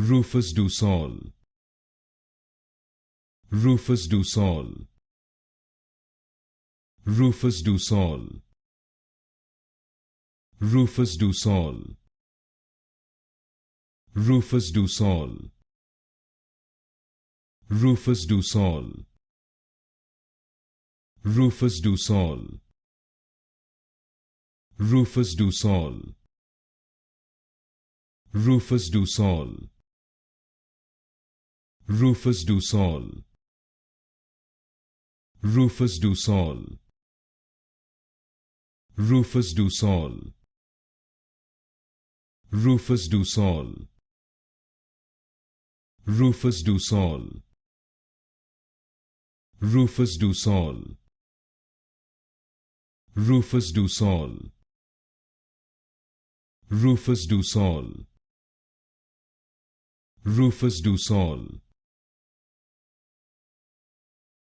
Rüfüs Du Sol. Rüfüs Du Sol. Rüfüs Du Sol. Rüfüs Du Sol. Rüfüs Du Sol. Rüfüs Du Sol. Rüfüs Du Sol. Rüfüs Du Sol. Rüfüs Du Sol. Rüfüs Du Sol. Rüfüs Du Sol. Rüfüs Du Sol. Rüfüs Du Sol. Rüfüs Du Sol. Rüfüs Du Sol. Rüfüs Du Sol. Rüfüs Du Sol. Rüfüs Du Sol.